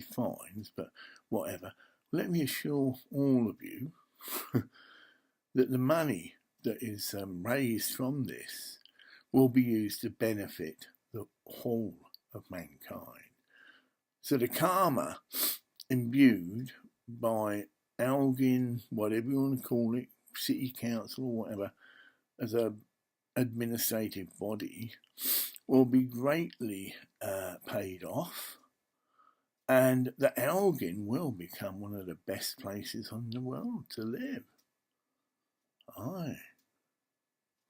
fines, but whatever. Let me assure all of you that the money that is raised from this will be used to benefit the whole of mankind. So the karma imbued by Elgin, whatever you want to call it, city council or whatever, as a administrative body, will be greatly paid off, and that Elgin will become one of the best places in the world to live. Aye.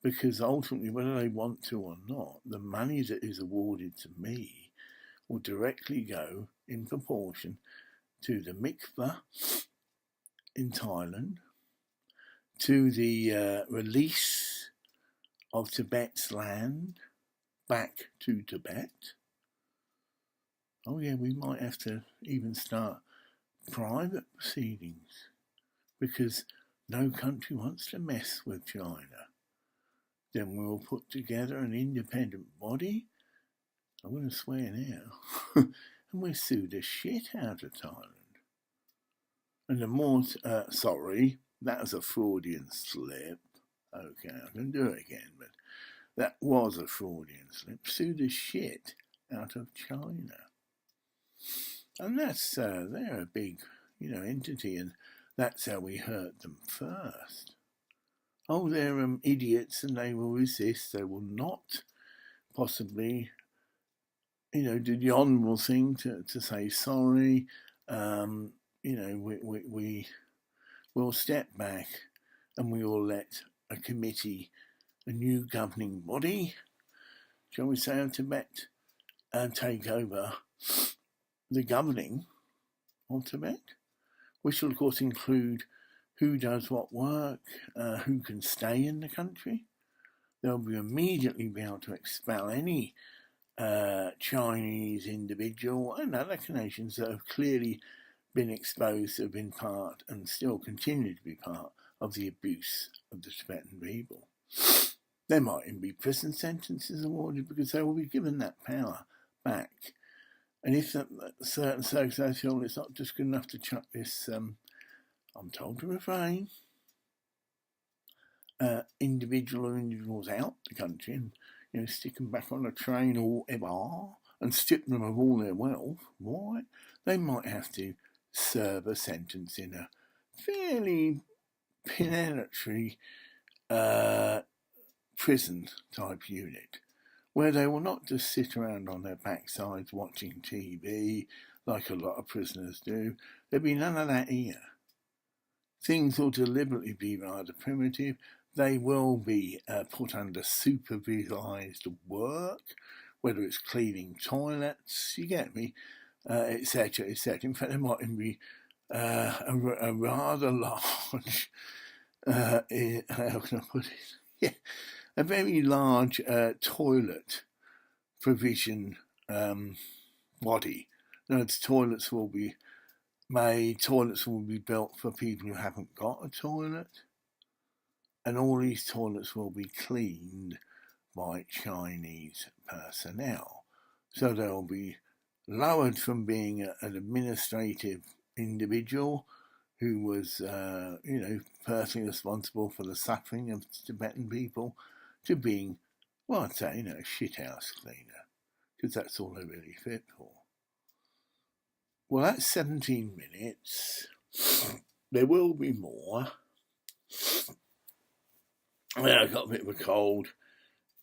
Because ultimately, whether they want to or not, the money that is awarded to me will directly go in proportion to the mikveh in Thailand, to the release of Tibet's land back to Tibet. Oh yeah, we might have to even start private proceedings, because no country wants to mess with China. Then we'll put together an independent body, I'm going to swear now, and we'll sue the shit out of Thailand. And the more, sorry, that was a Freudian slip. Okay, I can do it again, but that was a Freudian slip. Sue the shit out of China. And that's, they're a big, entity, and that's how we hurt them first. Oh, they're idiots and they will resist. They will not possibly, do the honourable thing to say sorry. We will step back and we will let a committee, a new governing body, shall we say, of Tibet, take over the governing of Tibet, which will of course include who does what work, who can stay in the country. They'll be immediately be able to expel any Chinese individual and other nations that have clearly been exposed to have been part and still continue to be part of the abuse of the Tibetan people. There might even be prison sentences awarded because they will be given that power back. And if certain circumstances feel it's not just good enough to chuck this, I'm told to refrain, individuals out the country and stick them back on a train or whatever and strip them of all their wealth, why? They might have to serve a sentence in a fairly penetratory prison type unit, where they will not just sit around on their backsides watching TV like a lot of prisoners do. There'll be none of that here. Things will deliberately be rather primitive. They will be put under supervised work, whether it's cleaning toilets, you get me, etc., etc. In fact, there might even be a rather large, how can I put it? Yeah, a very large toilet provision body. No, toilets will be made, toilets will be built for people who haven't got a toilet, and all these toilets will be cleaned by Chinese personnel. So they'll be lowered from being an administrative individual who was, personally responsible for the suffering of Tibetan people, to being, well, I'd say, a shithouse cleaner, because that's all they're really fit for. Well, that's 17 minutes. There will be more. I got a bit of a cold,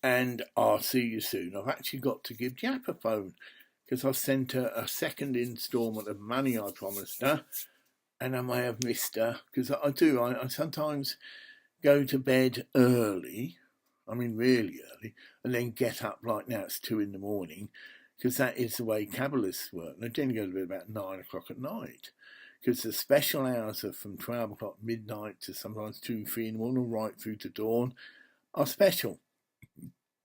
and I'll see you soon. I've actually got to give Jap a phone, because I've sent her a second instalment of money I promised her, and I may have missed her, because I sometimes go to bed early, really early, and then get up like now it's 2 a.m, because that is the way Kabbalists work. And I generally go to bed about 9 o'clock at night, because the special hours are from 12 o'clock midnight to sometimes 2, 3 in the morning, right through to dawn, are special.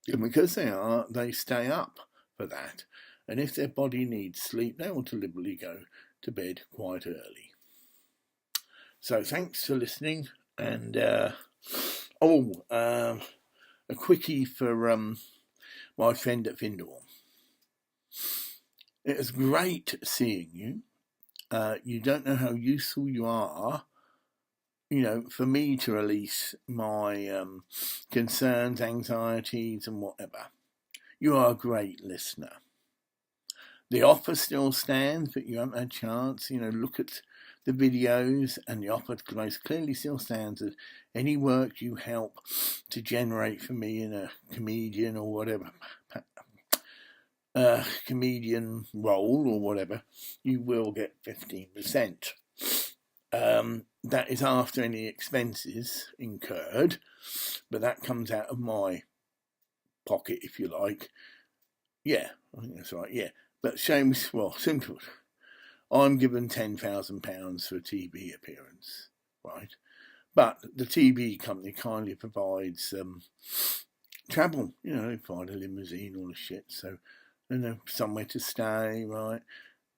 And because they are, they stay up for that. And if their body needs sleep, they will deliberately go to bed quite early. So thanks for listening, and a quickie for my friend at Findorm. It was great seeing you You don't know how useful you are, for me to release my concerns, anxieties, and whatever. You are a great listener. The offer still stands, but you haven't had a chance. Look at the videos, and the offer most clearly still stands that any work you help to generate for me in a comedian or whatever, comedian role or whatever, you will get 15%. That is after any expenses incurred, but that comes out of my pocket, if you like. Yeah, I think that's right, yeah. But simple. I'm given £10,000 for a TV appearance, right? But the TV company kindly provides travel, they provide a limousine, all the shit, so, somewhere to stay, right?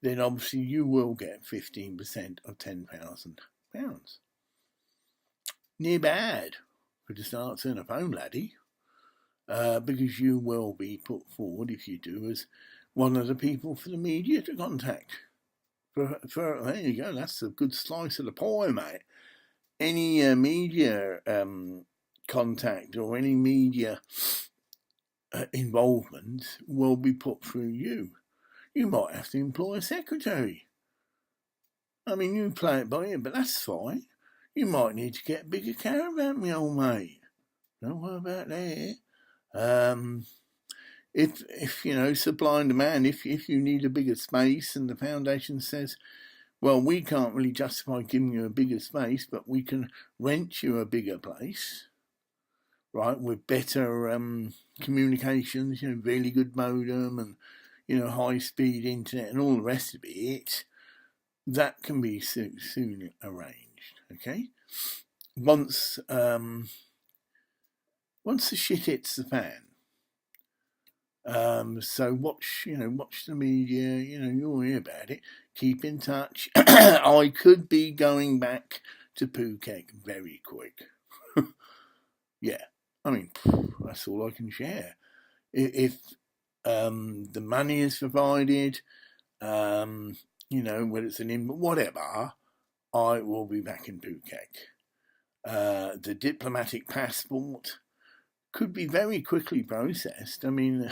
Then obviously you will get 15% of £10,000. Near bad for just answering a phone, laddie. Because you will be put forward, if you do, as one of the people for the media to contact. There you go, that's a good slice of the pie, mate. Any media contact or any media involvement will be put through you. You might have to employ a secretary. I mean, you play it by ear, but that's fine. You might need to get a bigger caravan, me old mate. Don't worry about that. If supply and demand, if you need a bigger space and the foundation says, well, we can't really justify giving you a bigger space, but we can rent you a bigger place, right, with better communications, really good modem and, high-speed internet and all the rest of it, that can be soon arranged, okay? Once the shit hits the fan. So watch the media, you'll hear about it. Keep in touch. I could be going back to Phuket very quick. Yeah, I mean, that's all I can share. If the money is provided, whether it's whatever, I will be back in Phuket. The diplomatic passport could be very quickly processed. I mean,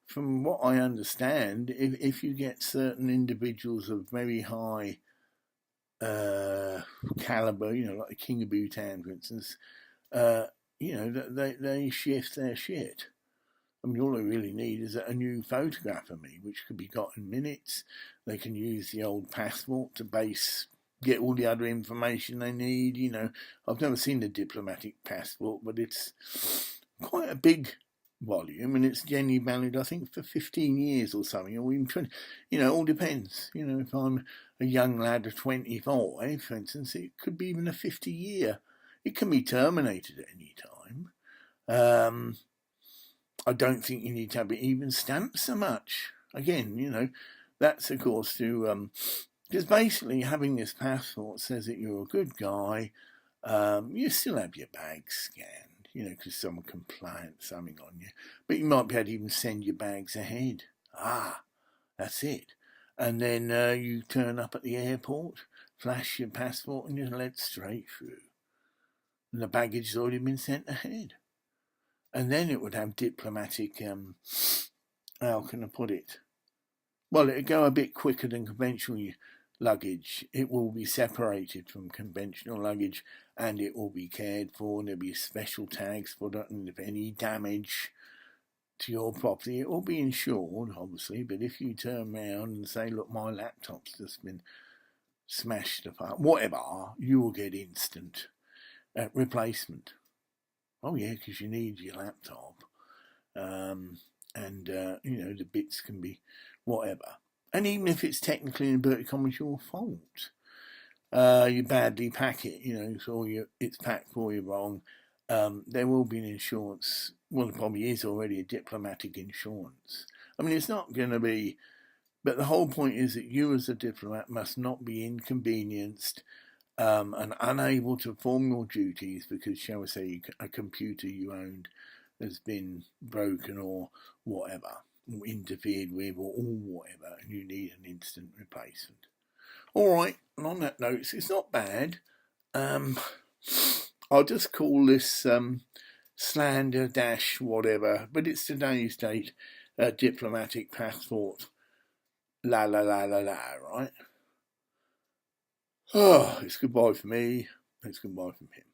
from what I understand, if you get certain individuals of very high caliber, like the King of Bhutan, for instance, they shift their shit. I mean, all they really need is a new photograph of me, which could be got in minutes. They can use the old passport to get all the other information they need. I've never seen the diplomatic passport, but it's quite a big volume, and it's generally valid, I think, for 15 years or something, or even 20. It all depends. If I'm a young lad of 25, for instance, it could be even a 50-year. It can be terminated at any time. I don't think you need to have it even stamped so much. Again, that's of course to because basically having this passport says that you're a good guy. You still have your bags scanned, because someone can plant something on you. But you might be able to even send your bags ahead. That's it. And then you turn up at the airport, flash your passport, and you're led straight through. And the baggage has already been sent ahead. And then it would have diplomatic, how can I put it? Well, it'd go a bit quicker than conventional luggage. It will be separated from conventional luggage, and it will be cared for, and there'll be special tags for that, and if any damage to your property, it will be insured, obviously, but if you turn around and say, look, my laptop's just been smashed apart, whatever, you will get instant replacement. Oh yeah, because you need your laptop. The bits can be whatever. And even if it's technically, in inverted commas, your fault, you badly pack it, it's packed for you wrong, there will be an insurance. Well, there probably is already a diplomatic insurance. I mean, it's not going to be, but the whole point is that you as a diplomat must not be inconvenienced and unable to perform your duties because, shall we say, a computer you owned has been broken or whatever, or interfered with or whatever, and you need an instant replacement. All right, and on that note, it's not bad. Um, I'll just call this Slander dash whatever, but it's today's date, diplomatic passport. La la la la la, right? Oh, it's goodbye for me. It's goodbye from him.